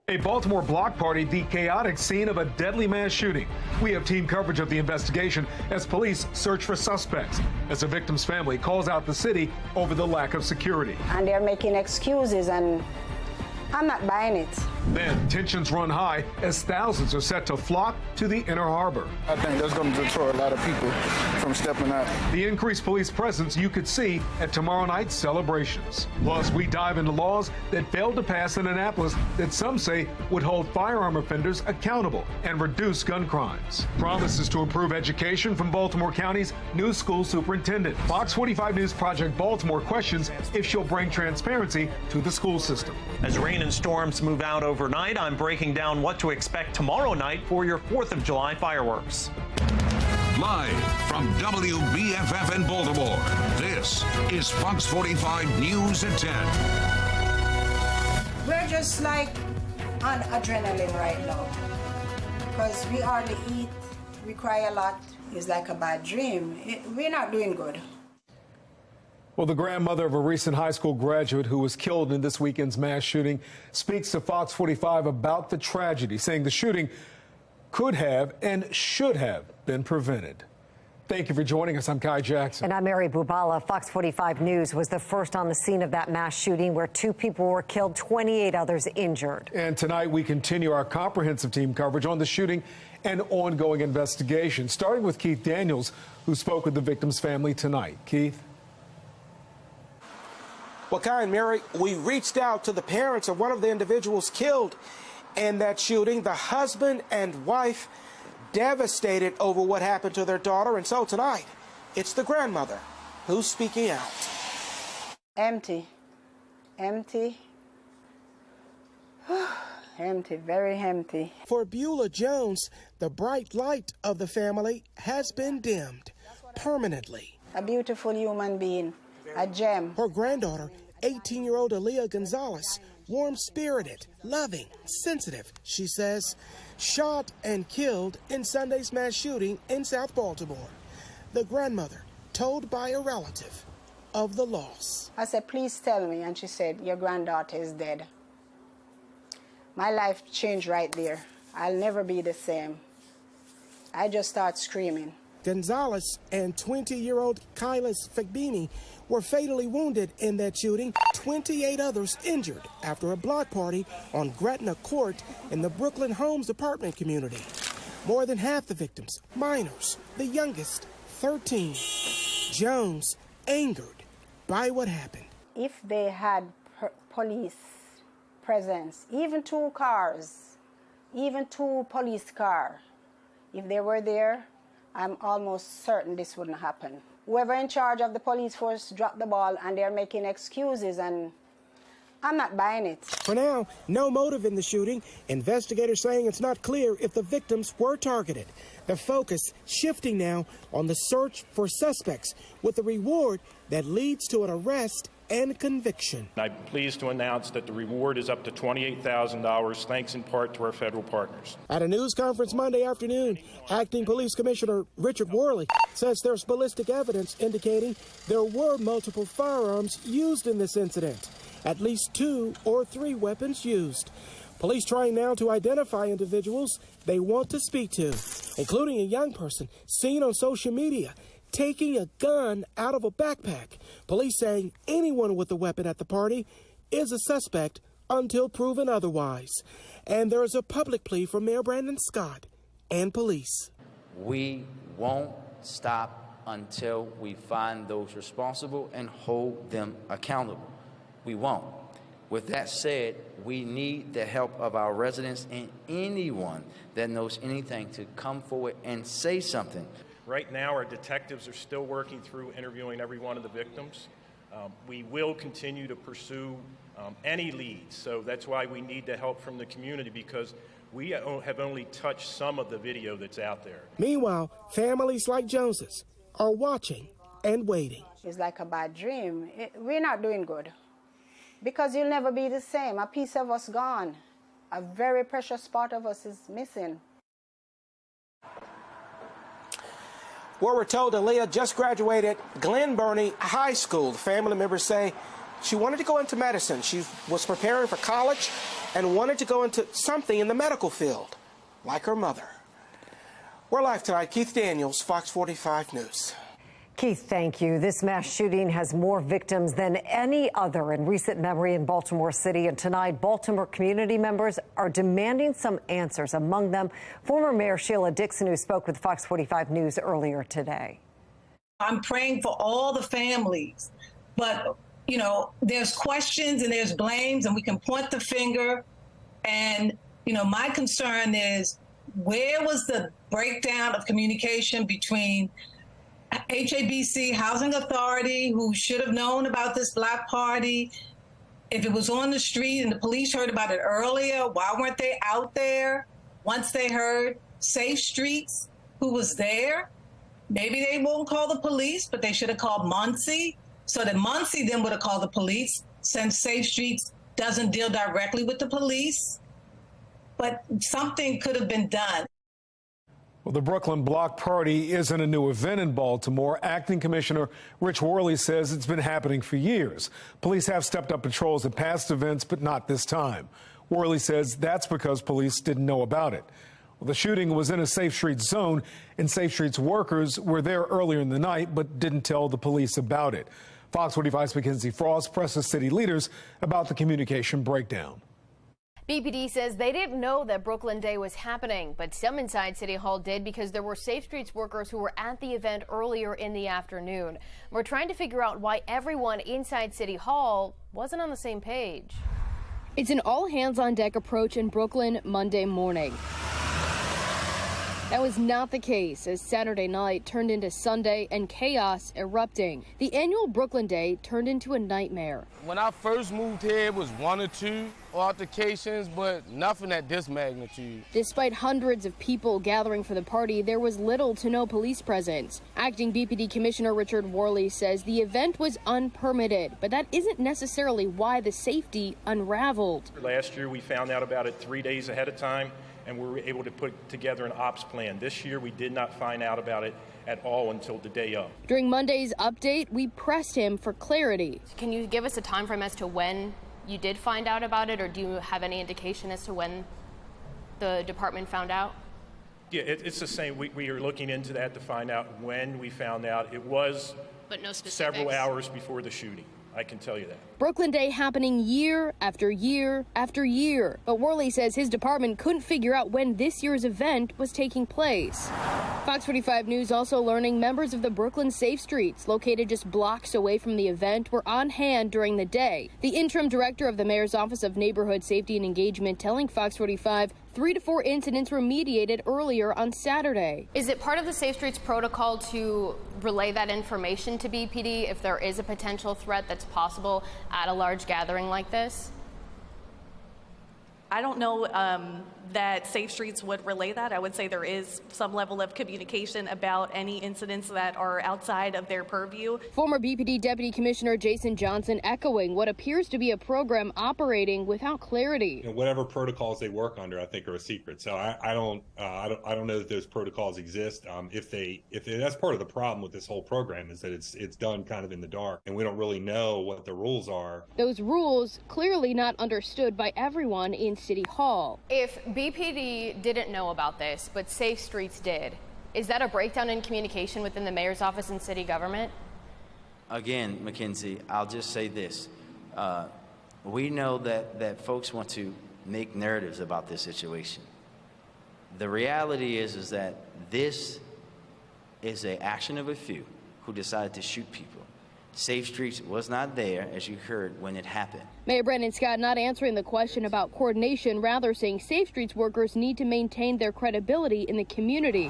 A Baltimore block party, the chaotic scene of a deadly mass shooting. We have team coverage of the investigation as police search for suspects, as the victim's family calls out the city over the lack of security. And they're making excuses, and I'm not buying it. Then tensions run high as thousands are set to flock to the Inner Harbor. I think that's going to deter a lot of people from stepping out. The increased police presence you could see at tomorrow night's celebrations. Plus, we dive into laws that failed to pass in Annapolis that some say would hold firearm offenders accountable and reduce gun crimes. Promises to improve education from Baltimore County's new school superintendent. Fox 45 News Project Baltimore questions if she'll bring transparency to the school system. As rain and storms move out overnight, I'm breaking down what to expect tomorrow night for your 4th of July fireworks. Live from WBFF in Baltimore, this is Fox 45 News at 10. We're just like on adrenaline right now because we hardly eat, we cry a lot. It's like a bad dream. We're not doing good. Well, the grandmother of a recent high school graduate who was killed in this weekend's mass shooting speaks to Fox 45 about the tragedy, saying the shooting could have and should have been prevented. Thank you for joining us. I'm Kai Jackson. And I'm Mary Bubala. Fox 45 News was the first on the scene of that mass shooting where 2 people were killed, 28 others injured. And tonight we continue our comprehensive team coverage on the shooting and ongoing investigation, starting with Keith Daniels, who spoke with the victim's family tonight. Keith? Well, Kai and Mary, we reached out to the parents of one of the individuals killed in that shooting, the husband and wife devastated over what happened to their daughter. And so tonight, it's the grandmother who's speaking out. Empty. Empty. Empty, very empty. For Beulah Jones, the bright light of the family has been dimmed permanently. A beautiful human being. A gem. Her granddaughter, 18-year-old Aaliyah Gonzalez, warm-spirited, loving, sensitive, she says, shot and killed in Sunday's mass shooting in South Baltimore. The grandmother told by a relative of the loss. I said, please tell me. And she said, your granddaughter is dead. My life changed right there. I'll never be the same. I just started screaming. Gonzalez and 20-year-old Kylis Fagbini were fatally wounded in that shooting, 28 others injured after a block party on Gretna Court in the Brooklyn Homes apartment community. More than half the victims, minors, the youngest, 13. Jones angered by what happened. If they had police presence, even 2 cars, even 2 police cars, if they were there, I'm almost certain this wouldn't happen. Whoever in charge of the police force dropped the ball and they're making excuses, and I'm not buying it. For now, no motive in the shooting. Investigators saying it's not clear if the victims were targeted. The focus shifting now on the search for suspects with a reward that leads to an arrest and conviction. I'm pleased to announce that the reward is up to $28,000, thanks in part to our federal partners. At a news conference Monday afternoon, Acting Police Commissioner Richard Worley says there's ballistic evidence indicating there were multiple firearms used in this incident, at least 2 or 3 weapons used. Police trying now to identify individuals they want to speak to, including a young person seen on social media taking a gun out of a backpack. Police saying anyone with a weapon at the party is a suspect until proven otherwise. And there is a public plea from Mayor Brandon Scott and police. We won't stop until we find those responsible and hold them accountable. We won't. With that said, we need the help of our residents and anyone that knows anything to come forward and say something. Right now, our detectives are still working through interviewing every one of the victims. We will continue to pursue any leads, so that's why we need the help from the community, because we have only touched some of the video that's out there. Meanwhile, families like Joneses are watching and waiting. It's like a bad dream. We're not doing good because you'll never be the same. A piece of us gone. A very precious part of us is missing. Well, we're told Aaliyah just graduated Glen Burnie High School. The family members say she wanted to go into medicine. She was preparing for college and wanted to go into something in the medical field, like her mother. We're live tonight. Keith Daniels, Fox 45 News. Keith, thank you. This mass shooting has more victims than any other in recent memory in Baltimore City. And tonight, Baltimore community members are demanding some answers. Among them, former Mayor Sheila Dixon, who spoke with Fox 45 News earlier today. I'm praying for all the families, but, you know, there's questions and there's blames, and we can point the finger. And, you know, my concern is, where was the breakdown of communication between HABC, Housing Authority, who should have known about this block party? If it was on the street and the police heard about it earlier, why weren't they out there once they heard? Safe Streets, who was there? Maybe they won't call the police, but they should have called Muncie, so that Muncie then would have called the police, since Safe Streets doesn't deal directly with the police. But something could have been done. Well, the Brooklyn Block Party isn't a new event in Baltimore. Acting Commissioner Rich Worley says it's been happening for years. Police have stepped up patrols at past events, but not this time. Worley says that's because police didn't know about it. Well, the shooting was in a Safe Streets zone, and Safe Streets workers were there earlier in the night, but didn't tell the police about it. Fox 45's Mackenzie Frost presses city leaders about the communication breakdown. BPD says they didn't know that Brooklyn Day was happening, but some inside City Hall did because there were Safe Streets workers who were at the event earlier in the afternoon. We're trying to figure out why everyone inside City Hall wasn't on the same page. It's an all-hands-on-deck approach in Brooklyn Monday morning. That was not the case as Saturday night turned into Sunday and chaos erupting. The annual Brooklyn Day turned into a nightmare. When I first moved here, it was 1 or 2 altercations, but nothing at this magnitude. Despite hundreds of people gathering for the party, there was little to no police presence. Acting BPD Commissioner Richard Worley says the event was unpermitted, but that isn't necessarily why the safety unraveled. Last year, we found out about it 3 days ahead of time, and we were able to put together an ops plan. This year, we did not find out about it at all until the day of. During Monday's update, we pressed him for clarity. Can you give us a time frame as to when you did find out about it, or do you have any indication as to when the department found out? Yeah, it's the same. We are looking into that to find out when we found out. It was but no specifics. Several hours before the shooting. I can tell you that. Brooklyn Day happening year after year after year. But Worley says his department couldn't figure out when this year's event was taking place. Fox 45 News also learning members of the Brooklyn Safe Streets, located just blocks away from the event, were on hand during the day. The interim director of the Mayor's Office of Neighborhood Safety and Engagement telling Fox 45 3 to 4 incidents were mediated earlier on Saturday. Is it part of the Safe Streets protocol to relay that information to BPD if there is a potential threat that's possible at a large gathering like this? I don't know that Safe Streets would relay that. I would say there is some level of communication about any incidents that are outside of their purview. Former BPD Deputy Commissioner Jason Johnson echoing what appears to be a program operating without clarity. You know, whatever protocols they work under, I think, are a secret. So I don't know that those protocols exist. If that's part of the problem with this whole program is that it's done kind of in the dark, and we don't really know what the rules are. Those rules clearly not understood by everyone in City Hall. If BPD didn't know about this, but Safe Streets did, is that a breakdown in communication within the mayor's office and city government? Again, Mackenzie, I'll just say this. We know that folks want to make narratives about this situation. The reality is that this is an action of a few who decided to shoot people. Safe Streets was not there, as you heard, when it happened. Mayor Brandon Scott not answering the question about coordination, rather saying Safe Streets workers need to maintain their credibility in the community.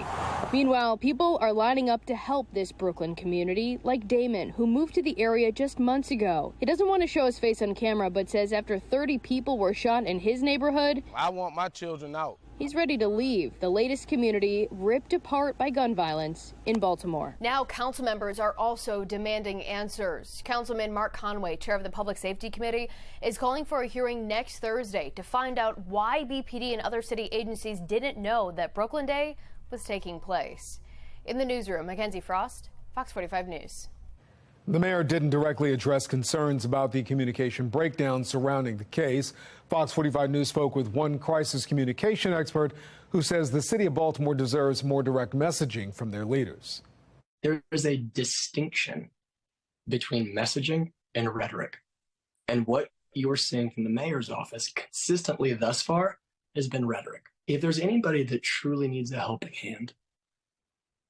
Meanwhile, people are lining up to help this Brooklyn community, like Damon, who moved to the area just months ago. He doesn't want to show his face on camera, but says after 30 people were shot in his neighborhood, I want my children out. He's ready to leave the latest community ripped apart by gun violence in Baltimore. Now council members are also demanding answers. Councilman Mark Conway, chair of the Public Safety Committee, is calling for a hearing next Thursday to find out why BPD and other city agencies didn't know that Brooklyn Day was taking place. In the newsroom, Mackenzie Frost, Fox 45 News. The mayor didn't directly address concerns about the communication breakdown surrounding the case. Fox 45 News spoke with one crisis communication expert who says the city of Baltimore deserves more direct messaging from their leaders. There is a distinction between messaging and rhetoric. And what you're seeing from the mayor's office consistently thus far has been rhetoric. If there's anybody that truly needs a helping hand,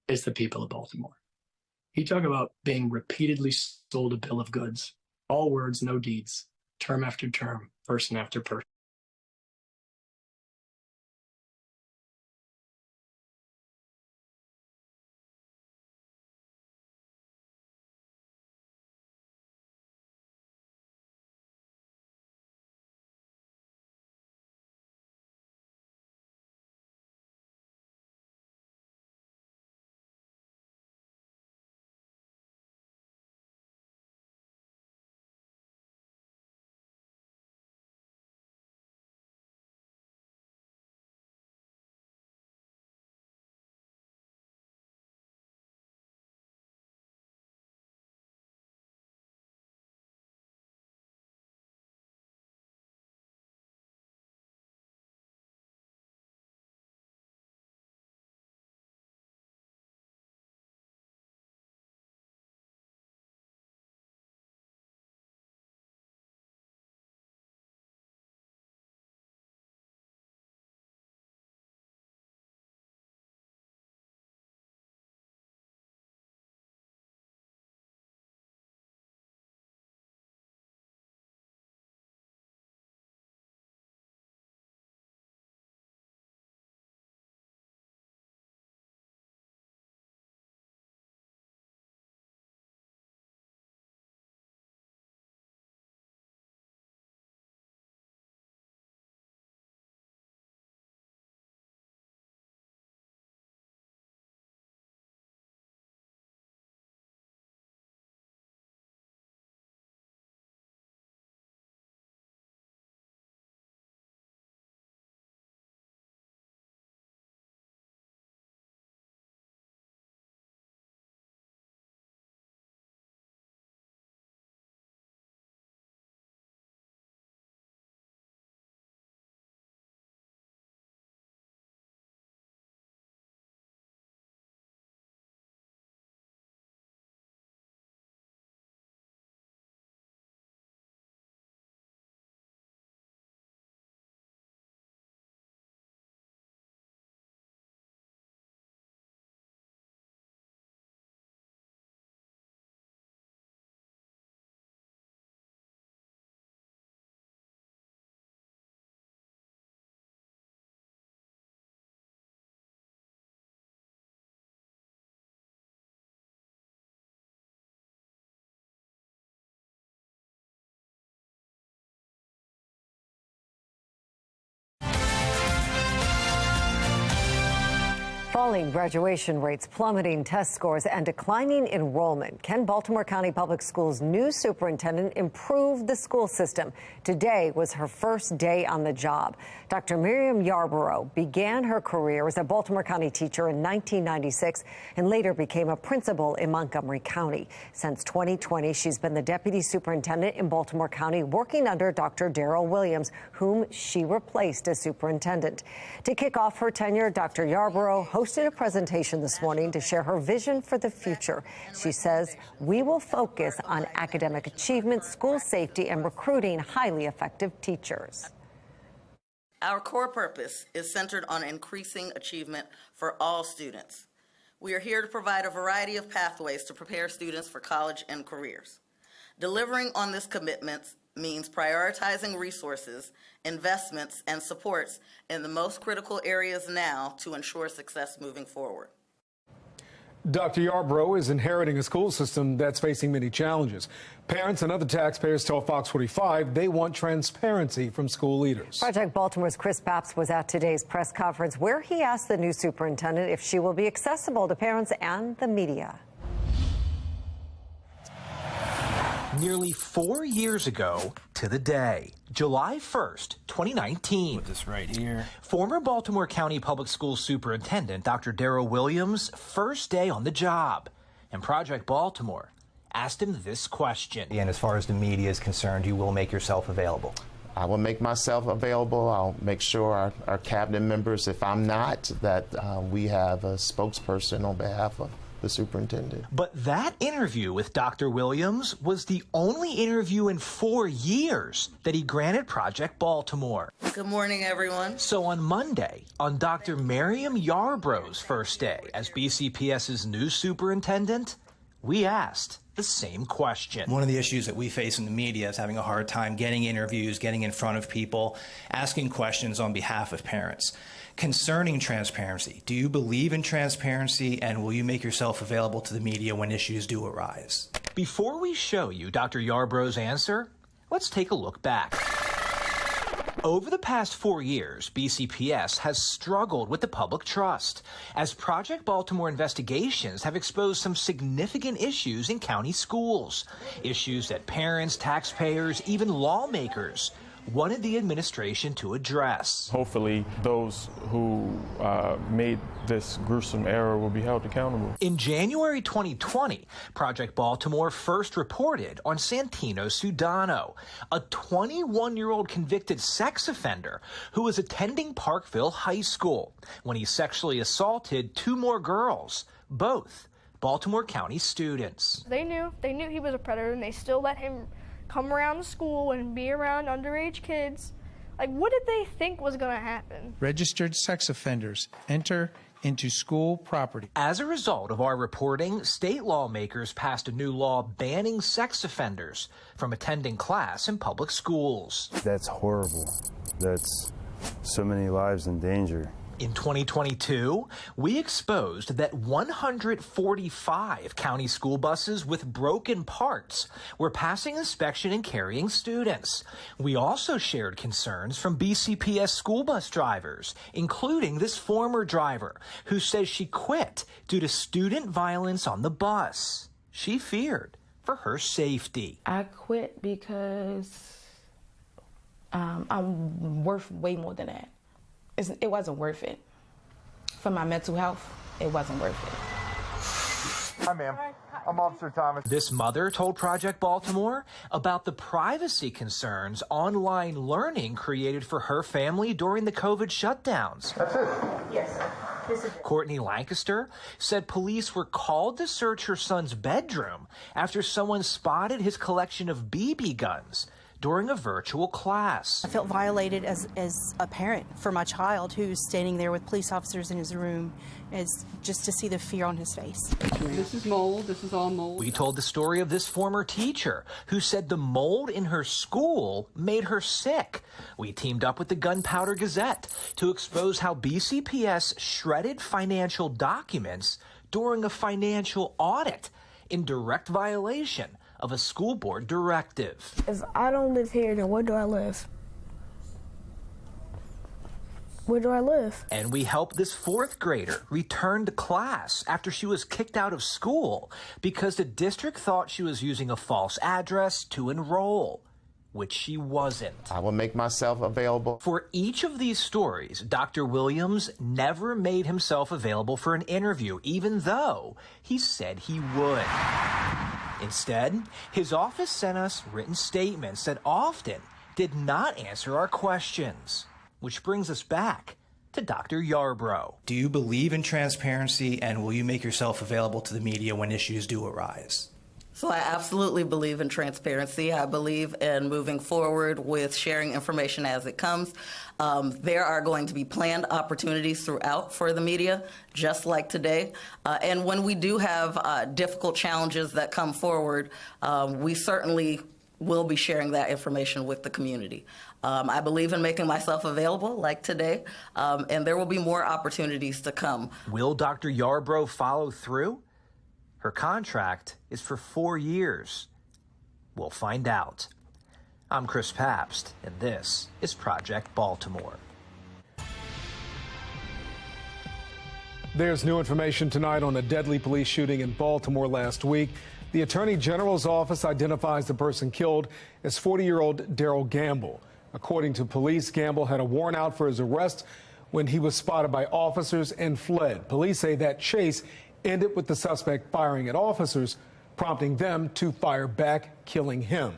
it's the people of Baltimore. You talk about being repeatedly sold a bill of goods, all words, no deeds, term after term, person after person. Falling graduation rates, plummeting test scores, and declining enrollment. Can Baltimore County Public Schools' new superintendent improve the school system? Today was her first day on the job. Dr. Miriam Yarborough began her career as a Baltimore County teacher in 1996 and later became a principal in Montgomery County. Since 2020, she's been the deputy superintendent in Baltimore County, working under Dr. Darrell Williams, whom she replaced as superintendent. To kick off her tenure, Dr. Yarborough hosted a presentation this morning to share her vision for the future. She says, "We will focus on academic achievement, school safety, and recruiting highly effective teachers." Our core purpose is centered on increasing achievement for all students. We are here to provide a variety of pathways to prepare students for college and careers. Delivering on this commitment means prioritizing resources, investments, and supports in the most critical areas now to ensure success moving forward. Dr. Yarborough is inheriting a school system that's facing many challenges. Parents and other taxpayers tell Fox 45 they want transparency from school leaders. Project Baltimore's Chris Papps was at today's press conference where he asked the new superintendent if she will be accessible to parents and the media. Nearly 4 years ago to the day, July 1st, 2019. Put this right here. Former Baltimore County Public Schools Superintendent Dr. Darrell Williams' first day on the job. And Project Baltimore asked him this question. And as far as the media is concerned, you will make yourself available? I will make myself available. I'll make sure our cabinet members, if I'm not, that we have a spokesperson on behalf of the superintendent. But that interview with Dr. Williams was the only interview in 4 years that he granted Project Baltimore. Good morning, everyone. So on Monday, on Dr. Miriam Yarbrough's first day as BCPS's new superintendent, we asked the same question. One of the issues that we face in the media is having a hard time getting interviews, getting in front of people, asking questions on behalf of parents. Concerning transparency, do you believe in transparency, and will you make yourself available to the media when issues do arise? Before we show you Dr. Yarbrough's answer, let's take a look back. Over the past 4 years, BCPS has struggled with the public trust as Project Baltimore investigations have exposed some significant issues in county schools, issues that parents, taxpayers, even lawmakers wanted the administration to address. Hopefully, those who made this gruesome error will be held accountable. In January 2020, Project Baltimore first reported on Santino Sudano, a 21-year-old convicted sex offender who was attending Parkville High School when he sexually assaulted 2 more girls, both Baltimore County students. They knew he was a predator, and they still let him come around the school and be around underage kids. Like, what did they think was going to happen? Registered sex offenders enter into school property. As a result of our reporting, state lawmakers passed a new law banning sex offenders from attending class in public schools. That's horrible. That's so many lives in danger. In 2022, we exposed that 145 county school buses with broken parts were passing inspection and carrying students. We also shared concerns from BCPS school bus drivers, including this former driver who says she quit due to student violence on the bus. She feared for her safety. I quit because I'm worth way more than that. It wasn't worth it. For my mental health, it wasn't worth it. Hi, ma'am. I'm Officer Thomas. This mother told Project Baltimore about the privacy concerns online learning created for her family during the COVID shutdowns. That's it? Yes, sir. This is it. Courtney Lancaster said police were called to search her son's bedroom after someone spotted his collection of BB guns during a virtual class. I felt violated as a parent for my child who's standing there with police officers in his room, as just to see the fear on his face. This is mold. This is all mold. We told the story of this former teacher who said the mold in her school made her sick. We teamed up with the Gunpowder Gazette to expose how BCPS shredded financial documents during a financial audit in direct violation of a school board directive. If I don't live here, then where do I live? Where do I live? And we helped this 4th grader return to class after she was kicked out of school because the district thought she was using a false address to enroll, which she wasn't. I will make myself available. For each of these stories, Dr. Williams never made himself available for an interview, even though he said he would. Instead, his office sent us written statements that often did not answer our questions, which brings us back to Dr. Yarbrough. Do you believe in transparency, and will you make yourself available to the media when issues do arise? So I absolutely believe in transparency. I believe in moving forward with sharing information as it comes. There are going to be planned opportunities throughout for the media, just like today. And when we do have difficult challenges that come forward, we certainly will be sharing that information with the community. I believe in making myself available, like today, and there will be more opportunities to come. Will Dr. Yarbrough follow through? Her contract is for 4 years. We'll find out. I'm Chris Pabst, and this is Project Baltimore. There's new information tonight on a deadly police shooting in Baltimore last week. The Attorney General's office identifies the person killed as 40-year-old Daryl Gamble. According to police, Gamble had a warrant out for his arrest when he was spotted by officers and fled. Police say that chase ended with the suspect firing at officers prompting them to fire back, killing him.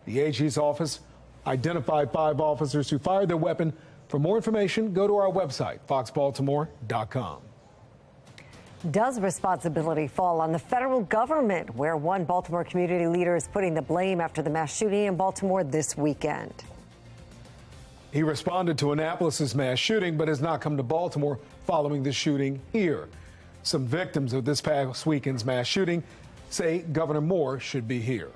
The AG's office identified 5 officers who fired their weapon. For more information, go to our website, foxbaltimore.com. Does responsibility fall on the federal government, where one Baltimore community leader is putting the blame after the mass shooting in Baltimore this weekend? He responded to Annapolis's mass shooting, but has not come to Baltimore following the shooting here. Some victims of this past weekend's mass shooting say Governor Moore should be here.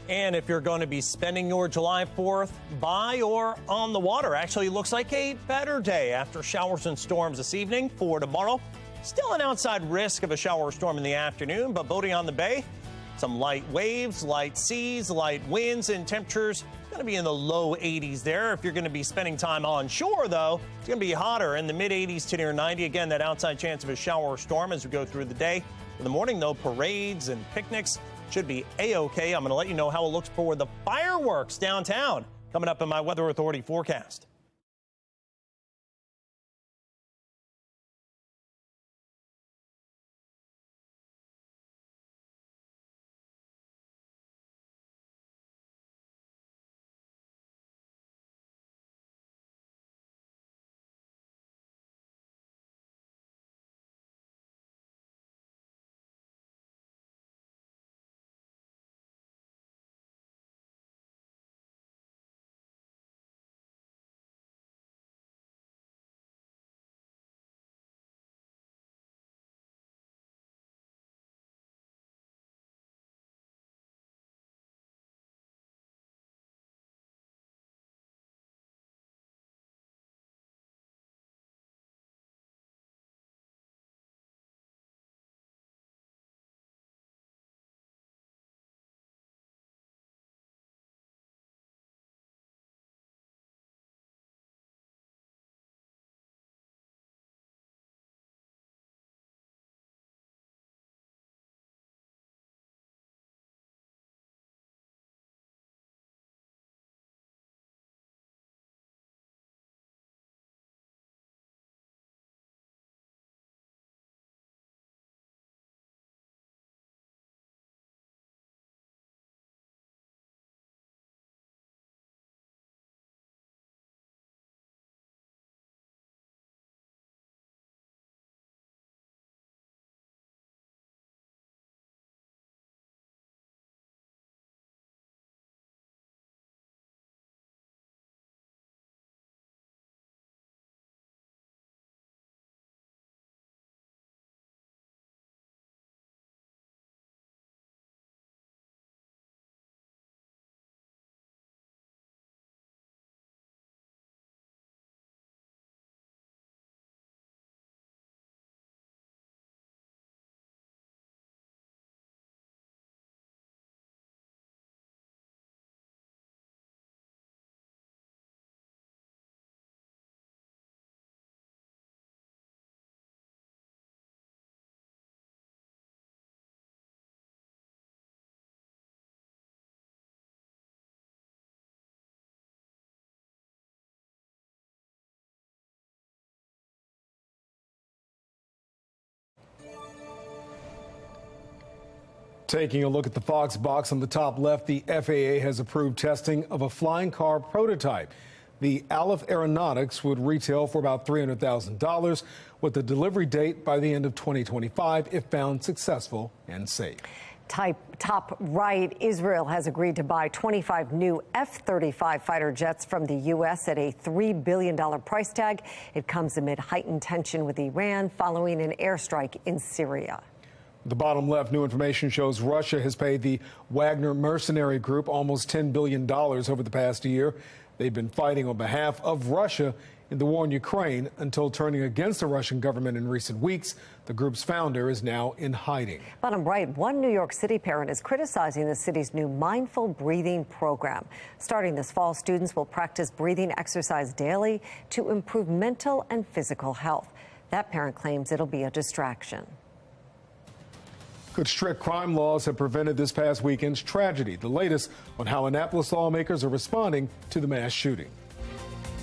And if you're going to be spending your July 4th by or on the water, actually looks like a better day after showers and storms this evening. For tomorrow, still an outside risk of a shower or storm in the afternoon, but boating on the bay, some light waves, light seas, light winds, and temperatures going to be in the low 80s there. If you're going to be spending time on shore, though, it's going to be hotter in the mid 80s to near 90. Again, that outside chance of a shower or storm as we go through the day. In the morning, though, parades and picnics should be A-OK. I'm going to let you know how it looks for the fireworks downtown coming up in my Weather Authority forecast. Taking a look at the Fox box on the top left, the FAA has approved testing of a flying car prototype. The Aleph Aeronautics would retail for about $300,000 with a delivery date by the end of 2025 if found successful and safe. Top right, Israel has agreed to buy 25 new F-35 fighter jets from the U.S. at a $3 billion price tag. It comes amid heightened tension with Iran following an airstrike in Syria. The bottom left, new information shows Russia has paid the Wagner mercenary group almost $10 billion over the past year. They've been fighting on behalf of Russia in the war in Ukraine until turning against the Russian government in recent weeks. The group's founder is now in hiding. Bottom right, one New York City parent is criticizing the city's new mindful breathing program. Starting this fall, students will practice breathing exercise daily to improve mental and physical health. That parent claims it'll be a distraction. Good strict crime laws have prevented this past weekend's tragedy. The latest on how Annapolis lawmakers are responding to the mass shooting.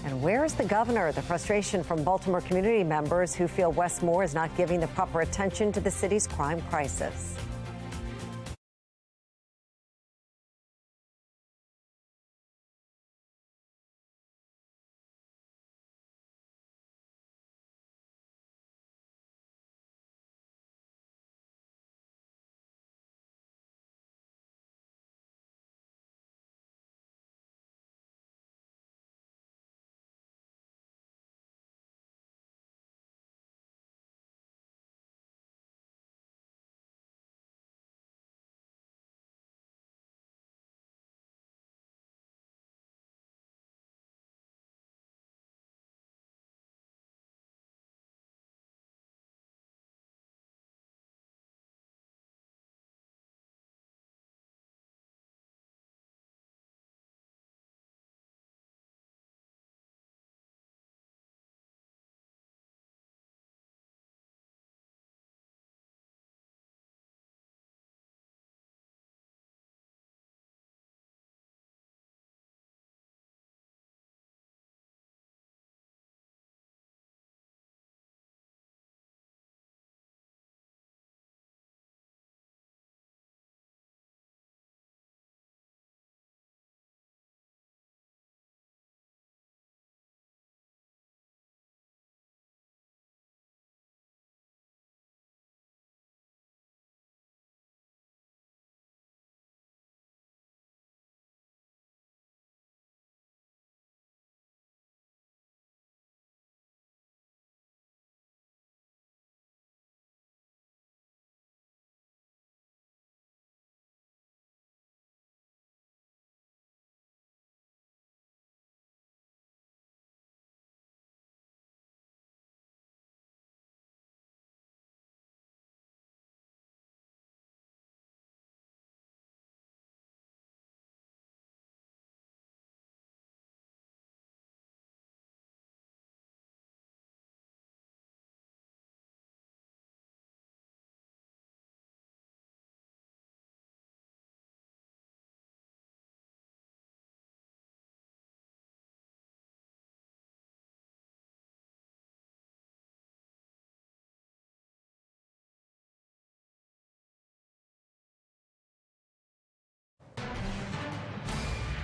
And where is the governor? The frustration from Baltimore community members who feel West Moore is not giving the proper attention to the city's crime crisis.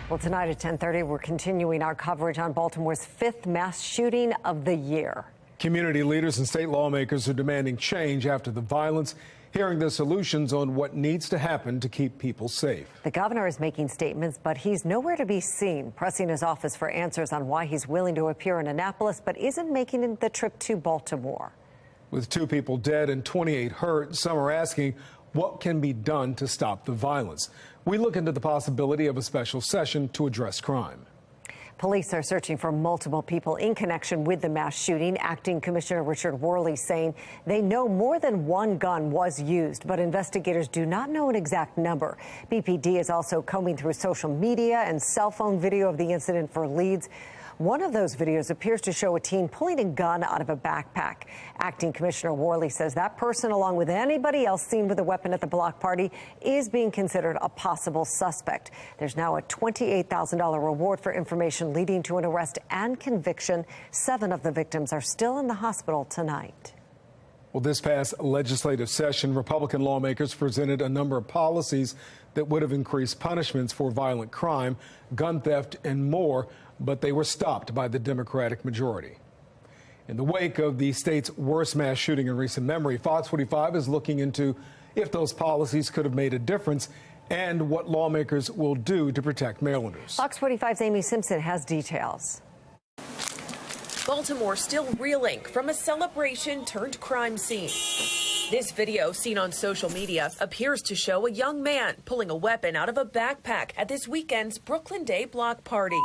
Well, tonight at 10:30, we're continuing our coverage on Baltimore's 5th mass shooting of the year. Community leaders and state lawmakers are demanding change after the violence, hearing the solutions on what needs to happen to keep people safe. The governor is making statements, but he's nowhere to be seen, pressing his office for answers on why he's willing to appear in Annapolis but isn't making the trip to Baltimore. With 2 people dead and 28 hurt, some are asking what can be done to stop the violence. We look into the possibility of a special session to address crime. Police are searching for multiple people in connection with the mass shooting. Acting Commissioner Richard Worley saying they know more than one gun was used, but investigators do not know an exact number. BPD is also combing through social media and cell phone video of the incident for leads. One of those videos appears to show a teen pulling a gun out of a backpack. Acting Commissioner Worley says that person, along with anybody else seen with a weapon at the block party, is being considered a possible suspect. There's now a $28,000 reward for information leading to an arrest and conviction. 7 of the victims are still in the hospital tonight. Well, this past legislative session, Republican lawmakers presented a number of policies that would have increased punishments for violent crime, gun theft, and more, but they were stopped by the Democratic majority. In the wake of the state's worst mass shooting in recent memory, Fox 45 is looking into if those policies could have made a difference and what lawmakers will do to protect Marylanders. Fox 45's Amy Simpson has details. Baltimore still reeling from a celebration turned crime scene. This video, seen on social media, appears to show a young man pulling a weapon out of a backpack at this weekend's Brooklyn Day block party.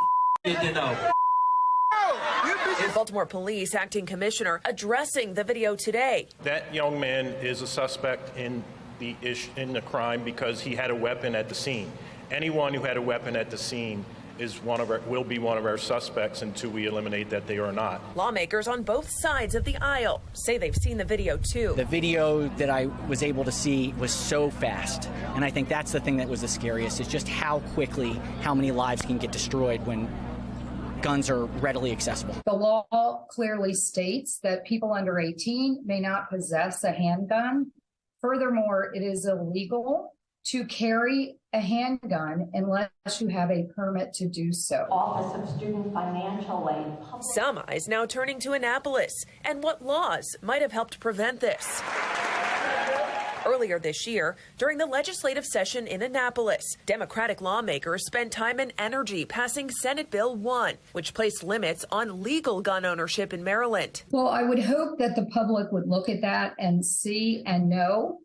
Baltimore Police Acting Commissioner addressing the video today. That young man is a suspect in the crime because he had a weapon at the scene. Anyone who had a weapon at the scene will be one of our suspects until we eliminate that they are not. Lawmakers on both sides of the aisle say they've seen the video too. The video that I was able to see was so fast, and I think that's the thing that was the scariest, is just how quickly, how many lives can get destroyed when guns are readily accessible. The law clearly states that people under 18 may not possess a handgun. Furthermore, it is illegal to carry a handgun unless you have a permit to do so. Office of Student Financial Aid. Some eyes now turning to Annapolis and what laws might have helped prevent this. Earlier this year, during the legislative session in Annapolis, Democratic lawmakers spent time and energy passing Senate Bill 1, which placed limits on legal gun ownership in Maryland. Well, I would hope that the public would look at that and see and know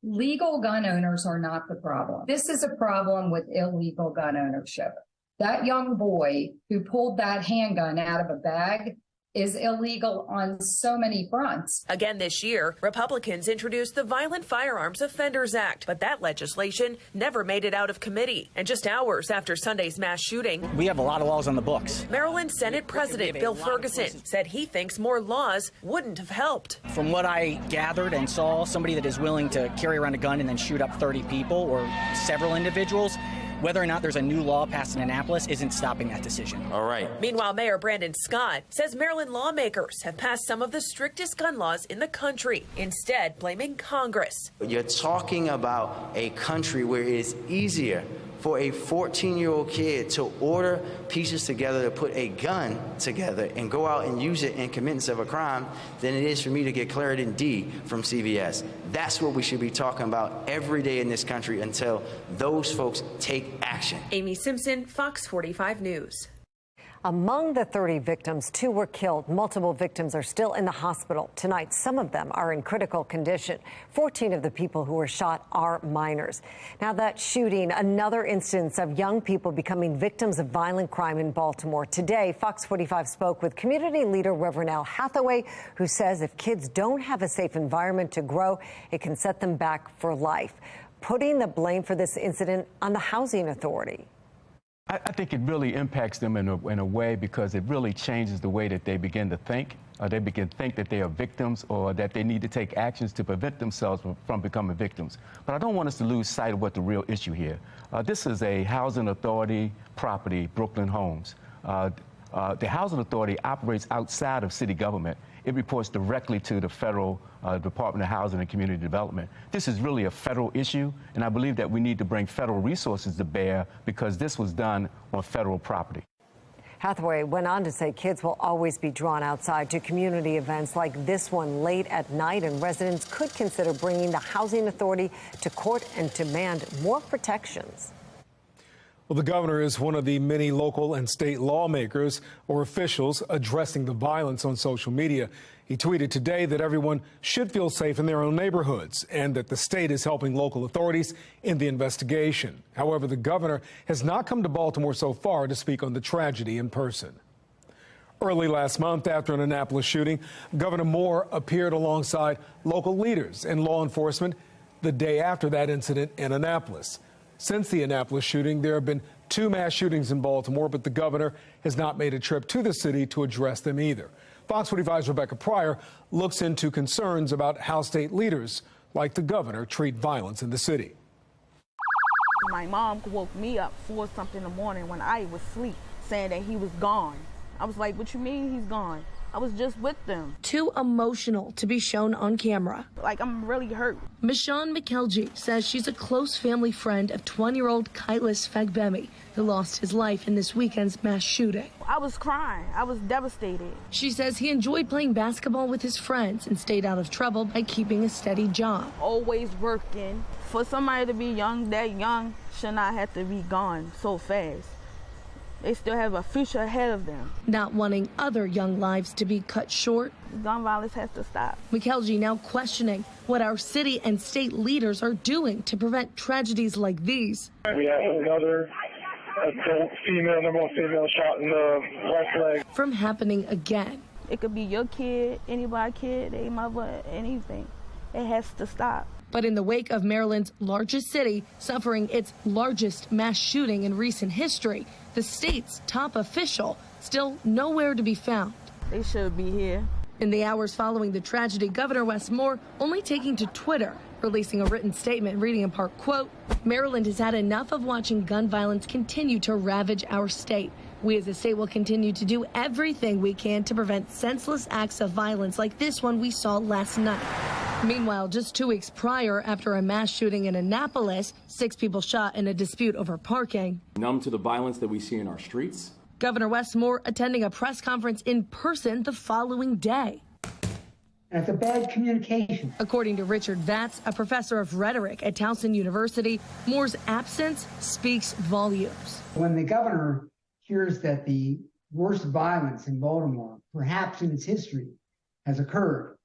legal gun owners are not the problem. This is a problem with illegal gun ownership. That young boy who pulled that handgun out of a bag is illegal on so many fronts. Again this year, Republicans introduced the Violent Firearms Offenders Act, but that legislation never made it out of committee. And just hours after Sunday's mass shooting, We have a lot of laws on the books. Maryland Senate President Bill Ferguson said he thinks more laws wouldn't have helped. From what I gathered and saw, somebody that is willing to carry around a gun and then shoot up 30 people or several individuals, whether or not there's a new law passed in Annapolis isn't stopping that decision. All right. Meanwhile, Mayor Brandon Scott says Maryland lawmakers have passed some of the strictest gun laws in the country, instead blaming Congress. You're talking about a country where it is easier for a 14-year-old kid to order pieces together to put a gun together and go out and use it in commitments of a crime than it is for me to get Claritin D from CVS. That's what we should be talking about every day in this country until those folks take action. Amy Simpson, Fox 45 News. Among the 30 victims, 2 were killed. Multiple victims are still in the hospital tonight. Some of them are in critical condition. 14 of the people who were shot are minors. Now, that shooting, another instance of young people becoming victims of violent crime in Baltimore. Today, Fox 45 spoke with community leader Reverend Al Hathaway, who says if kids don't have a safe environment to grow, it can set them back for life, putting the blame for this incident on the housing authority. I think it really impacts them in a way because it really changes the way that they begin to think. They begin to think that they are victims or that they need to take actions to prevent themselves from becoming victims. But I don't want us to lose sight of what the real issue here. This is a housing authority property, Brooklyn Homes. The housing authority operates outside of city government. It reports directly to the federal Department of Housing and Community Development. This is really a federal issue, and I believe that we need to bring federal resources to bear because this was done on federal property. Hathaway went on to say kids will always be drawn outside to community events like this one late at night, and residents could consider bringing the housing authority to court and demand more protections. Well, the governor is one of the many local and state lawmakers or officials addressing the violence on social media. He tweeted today that everyone should feel safe in their own neighborhoods and that the state is helping local authorities in the investigation. However, the governor has not come to Baltimore so far to speak on the tragedy in person. Early last month, after an Annapolis shooting, Governor Moore appeared alongside local leaders and law enforcement the day after that incident in Annapolis. Since the Annapolis shooting, there have been 2 mass shootings in Baltimore, but the governor has not made a trip to the city to address them either. Fox 45's Rebecca Pryor looks into concerns about how state leaders like the governor treat violence in the city. My mom woke me up 4-something in the morning when I was asleep, saying that he was gone. I was like, what you mean he's gone? I was just with them. Too emotional to be shown on camera. Like, I'm really hurt. Michonne McKelgie says she's a close family friend of 20-year-old Kylis Fagbemi, who lost his life in this weekend's mass shooting. I was crying. I was devastated. She says he enjoyed playing basketball with his friends and stayed out of trouble by keeping a steady job. Always working. For somebody to be young, that young, should not have to be gone so fast. They still have a future ahead of them. Not wanting other young lives to be cut short. Gun violence has to stop. McKelgie now questioning what our city and state leaders are doing to prevent tragedies like these. We have another adult female shot in the left leg. From happening again. It could be your kid, anybody's kid, their mother, anything. It has to stop. But in the wake of Maryland's largest city suffering its largest mass shooting in recent history, the state's top official still nowhere to be found. They should be here. In the hours following the tragedy, Governor Wes Moore only taking to Twitter, releasing a written statement reading in part, quote, Maryland has had enough of watching gun violence continue to ravage our state. We as a state will continue to do everything we can to prevent senseless acts of violence like this one we saw last night. Meanwhile, just 2 weeks prior, after a mass shooting in Annapolis, 6 people shot in a dispute over parking. Numb to the violence that we see in our streets. Governor Wes Moore attending a press conference in person the following day. That's a bad communication. According to Richard Vatz, a professor of rhetoric at Towson University, Moore's absence speaks volumes. When the governor hears that the worst violence in Baltimore, perhaps in its history, has occurred,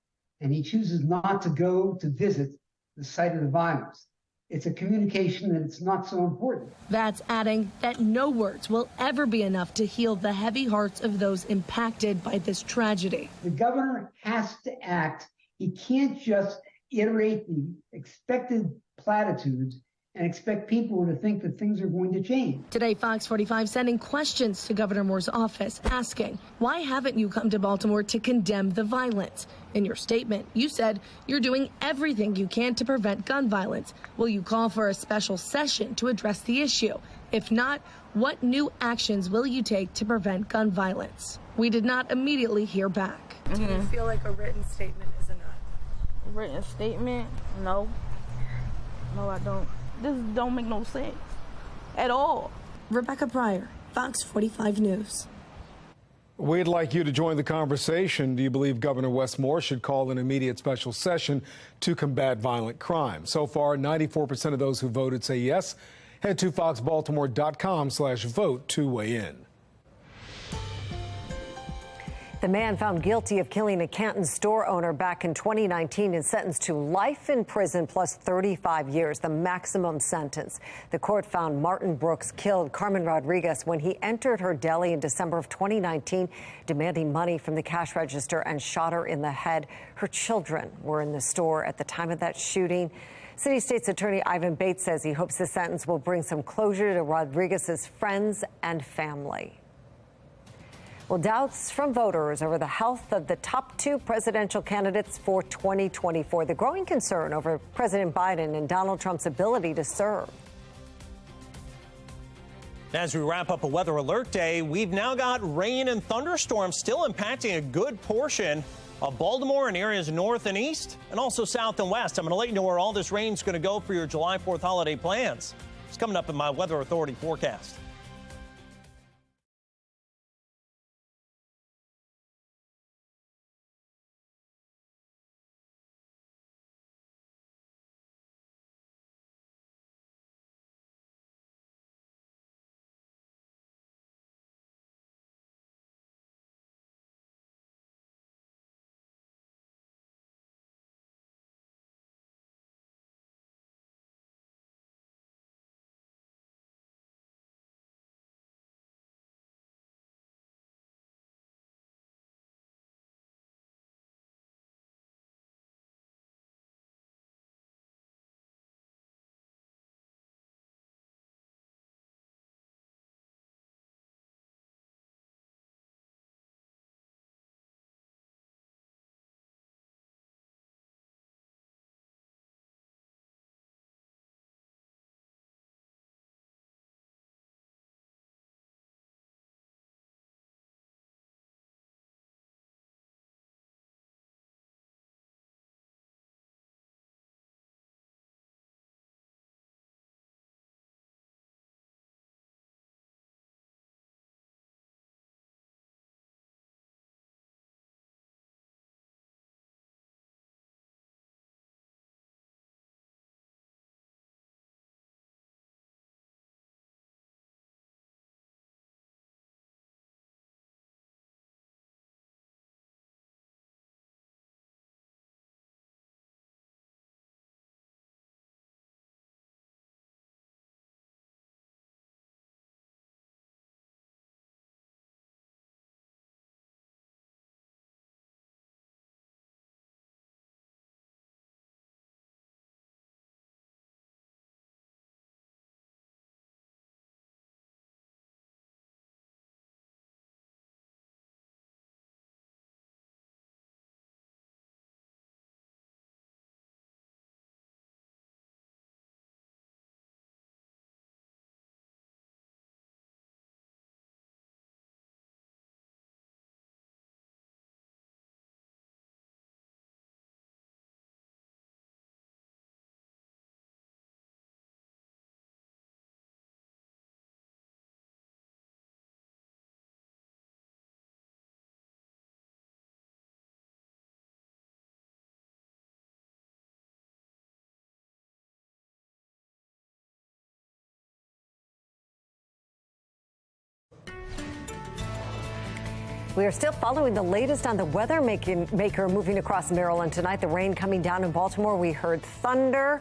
and he chooses not to go to visit the site of the violence, it's a communication that it's not so important. That's adding that no words will ever be enough to heal the heavy hearts of those impacted by this tragedy. The governor has to act. He can't just iterate the expected platitudes and expect people to think that things are going to change. Today, Fox 45 sending questions to Governor Moore's office, asking, why haven't you come to Baltimore to condemn the violence? In your statement, you said you're doing everything you can to prevent gun violence. Will you call for a special session to address the issue? If not, what new actions will you take to prevent gun violence? We did not immediately hear back. Do you feel like a written statement is enough? Written statement? No. No, I don't. This don't make no sense at all. Rebecca Pryor, Fox 45 News. We'd like you to join the conversation. Do you believe Governor Wes Moore should call an immediate special session to combat violent crime? So far, 94% of those who voted say yes. Head to foxbaltimore.com/vote to weigh in. The man found guilty of killing a Canton store owner back in 2019 is sentenced to life in prison plus 35 years, the maximum sentence. The court found Martin Brooks killed Carmen Rodriguez when he entered her deli in December of 2019, demanding money from the cash register, and shot her in the head. Her children were in the store at the time of that shooting. City State's Attorney Ivan Bates says he hopes the sentence will bring some closure to Rodriguez's friends and family. Well, doubts from voters over the health of the top 2 presidential candidates for 2024. The growing concern over President Biden and Donald Trump's ability to serve. As we wrap up a weather alert day, we've now got rain and thunderstorms still impacting a good portion of Baltimore and areas north and east, and also south and west. I'm going to let you know where all this rain's going to go for your July 4th holiday plans. It's coming up in my Weather Authority forecast. We are still following the latest on the weather maker moving across Maryland tonight. The rain coming down in Baltimore. We heard thunder.